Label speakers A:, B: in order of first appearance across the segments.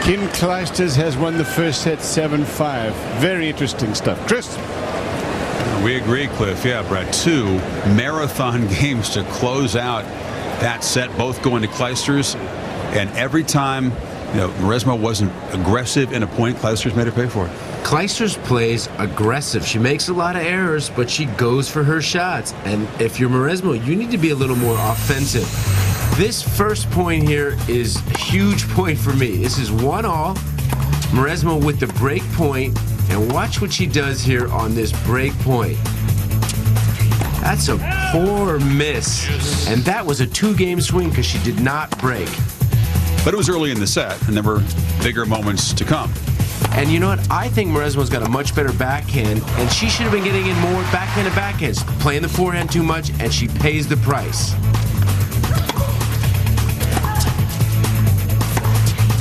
A: Kim Clijsters has won the first set 7-5. Very interesting stuff. Chris?
B: We agree, Cliff. Yeah, Brett. 2 marathon games to close out that set, both going to Clijsters. And every time, Mauresmo wasn't aggressive in a point, Clijsters made her pay for it.
C: Clijsters plays aggressive. She makes a lot of errors, but she goes for her shots. And if you're Mauresmo, you need to be a little more offensive. This first point here is a huge point for me. This is 1-all. Mauresmo with the break point. And watch what she does here on this break point. That's a poor miss. And that was a 2-game swing because she did not break.
B: But it was early in the set, and there were bigger moments to come.
C: And you know what? I think Mauresmo's got a much better backhand, and she should have been getting in more backhand to backhands. Playing the forehand too much, and she pays the price.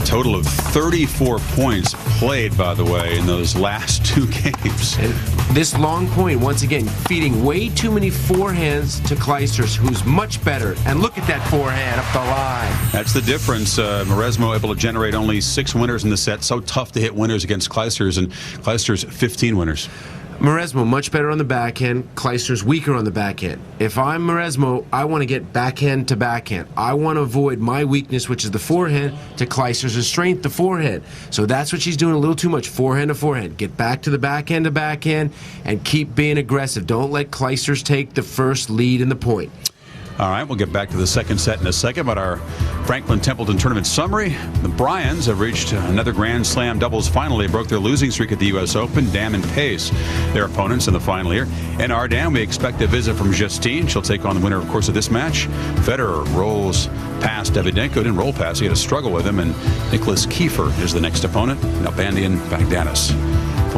B: Total of 34 points played, by the way, in those last 2 games.
C: And this long point, once again, feeding way too many forehands to Clijsters, who's much better. And look at that forehand up the line.
B: That's the difference. Mauresmo able to generate only 6 winners in the set. So tough to hit winners against Clijsters, and Clijsters 15 winners.
C: Mauresmo much better on the backhand. Clijsters weaker on the backhand. If I'm Mauresmo, I want to get backhand to backhand. I want to avoid my weakness, which is the forehand, to Clijsters' strength, the forehand. So that's what she's doing a little too much, forehand to forehand. Get back to the backhand to backhand and keep being aggressive. Don't let Clijsters take the first lead in the point.
B: All right, we'll get back to the second set in a second, but our Franklin Templeton tournament summary. The Bryans have reached another Grand Slam doubles final. They broke their losing streak at the U.S. Open. Dam and Pace, their opponents in the final here. In our Dam, we expect a visit from Justine. She'll take on the winner, of course, of this match. Federer rolls past Davydenko. Didn't roll past. He had a struggle with him. And Nicholas Kiefer is the next opponent. Nalbandian Bagdatis.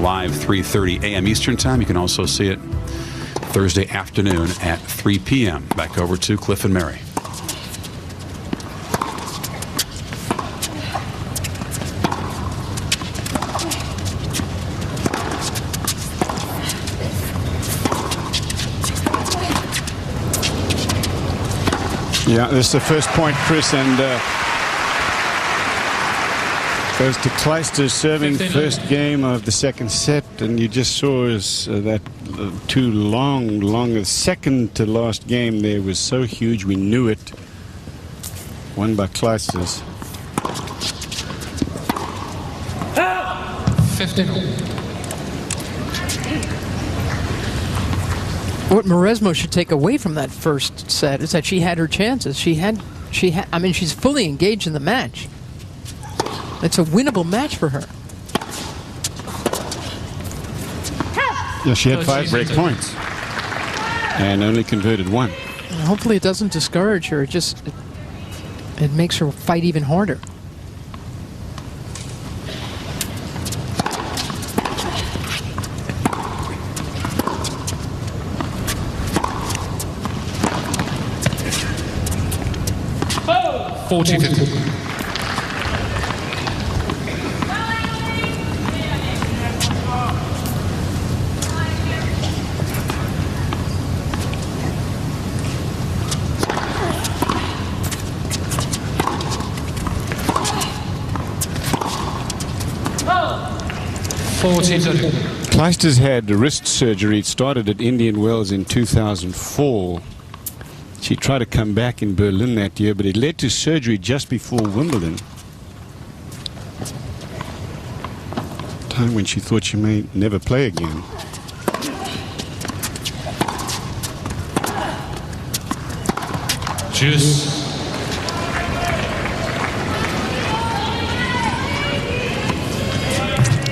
B: Live 3:30 a.m. Eastern Time. You can also see it Thursday afternoon at 3 p.m. Back over to Cliff and Mary.
A: Yeah, this is the first point, Chris, and goes to Clijsters serving first game of the second set, and you just saw that too long. The second to last game there was so huge, we knew it. Won by Clijsters.
D: 15.
E: What Mauresmo should take away from that first set is that she had her chances. I mean, she's fully engaged in the match. It's a winnable match for her.
A: Yeah, she had 5 break points and only converted 1.
E: And hopefully it doesn't discourage her. It makes her fight even harder.
D: Oh! 40-50.
A: Clijsters had wrist surgery. It started at Indian Wells in 2004. She tried to come back in Berlin that year, but it led to surgery just before Wimbledon. Time when she thought she may never play again.
D: Juice.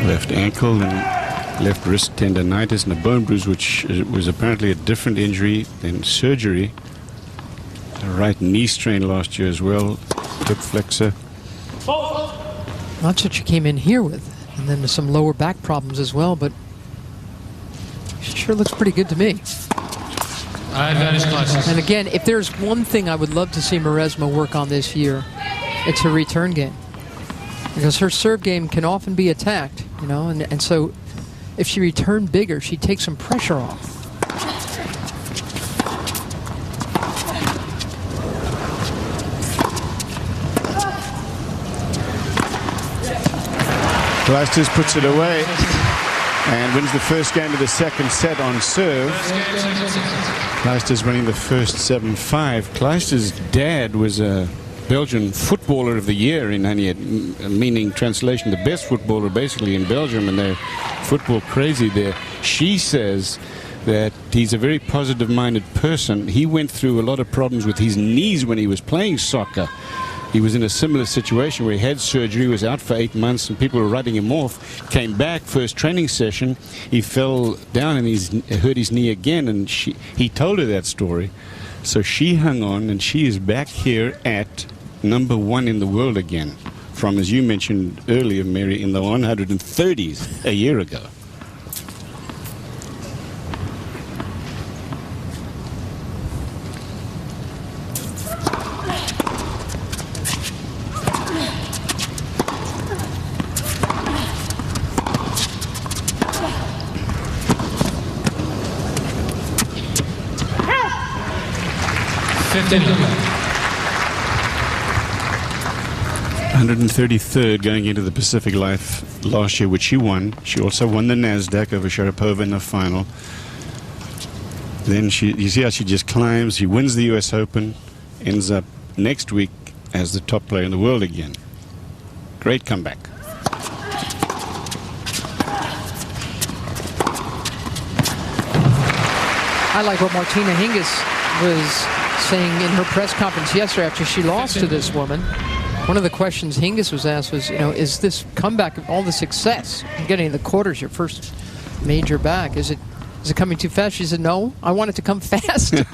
A: Left ankle and left wrist tendonitis and a bone bruise, which was apparently a different injury than surgery. A right knee strain last year as well, hip flexor.
E: That's what she came in here with. And then some lower back problems as well, but she sure looks pretty good to me. And again, if there's one thing I would love to see Mauresmo work on this year, it's her return game. Because her serve game can often be attacked, you know, and so if she returned bigger, she'd take some pressure off.
A: Clijsters puts it away and wins the first game of the second set on serve. Clijsters winning the first 7-5. Clijsters' dad was a Belgian footballer of the year in 98, meaning translation, the best footballer basically in Belgium, and they're football crazy there. She says that he's a very positive-minded person. He went through a lot of problems with his knees when he was playing soccer. He was in a similar situation where he had surgery, was out for 8 months, and people were writing him off. Came back, first training session, he fell down and hurt his knee again, and he told her that story. So she hung on, and she is back here at #1 in the world again, from, as you mentioned earlier, Mary, in the 130s a year ago.
D: Fifteen.
A: 133rd going into the Pacific Life last year, which she won. She also won the NASDAQ over Sharapova in the final. Then you see how she just climbs. She wins the US Open, ends up next week as the top player in the world again. Great comeback.
E: I like what Martina Hingis was saying in her press conference yesterday after she lost to this woman. One of the questions Hingis was asked was, is this comeback of all the success, getting the quarters, your first major back, is it coming too fast? She said, no, I want it to come faster.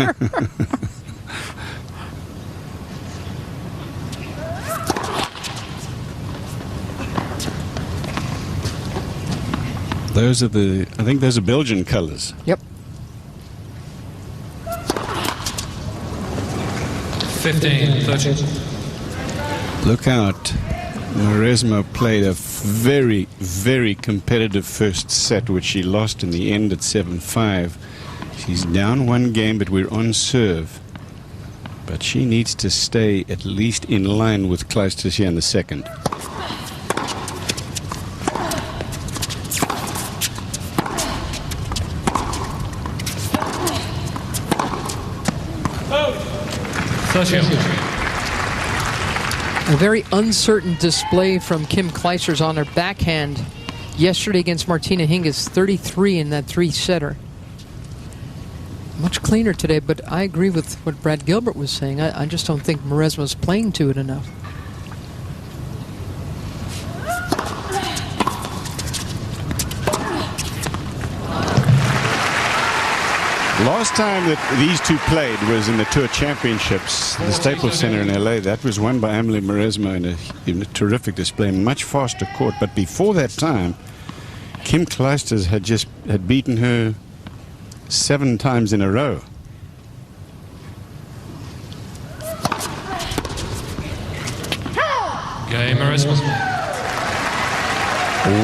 A: I think those are Belgian colors.
E: Yep.
D: 15, 13.
A: Look out. Mauresmo played a very, very competitive first set, which she lost in the end at 7-5. She's down one game, but we're on serve. But she needs to stay at least in line with Clijsters here in the second.
E: A very uncertain display from Kim Clijsters on her backhand yesterday against Martina Hingis, 33 in that three-setter. Much cleaner today, but I agree with what Brad Gilbert was saying. I just don't think Mauresmo's playing to it enough.
A: Last time that these two played was in the Tour Championships, the Staples Center in LA. That was won by Amelie Mauresmo in a terrific display, much faster court. But before that time, Kim Clijsters had beaten her 7 times in a row.
D: Game Mauresmo.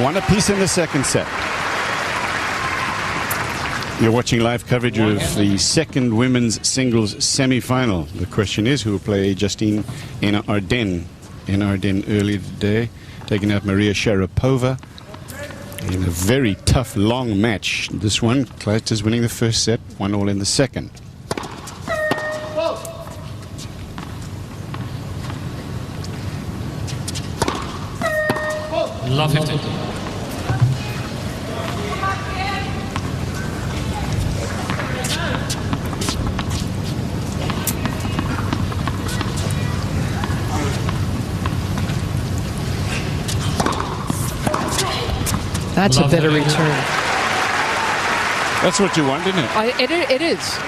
A: One apiece in the second set. You're watching live coverage of the second women's singles semi-final. The question is who will play Justine Arden earlier today, taking out Maria Sharapova in a very tough, long match. This one, Clijsters winning the first set, 1-1 in the second.
D: Love 15.
E: That's a better return.
A: That's what you want, isn't it?
E: It is.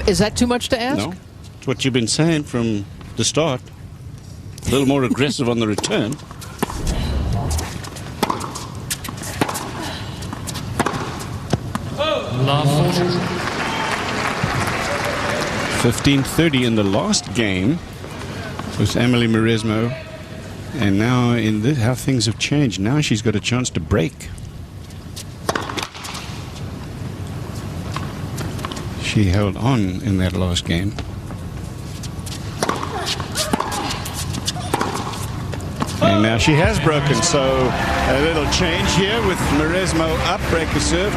E: Is that too much to ask?
A: No. It's what you've been saying from the start. A little more aggressive on the return.
D: Love
A: 15-30 in the last game was Amelie Mauresmo. And now in this, how things have changed. Now she's got a chance to break. She held on in that last game. And now she has broken, so a little change here with Mauresmo up, break the serve.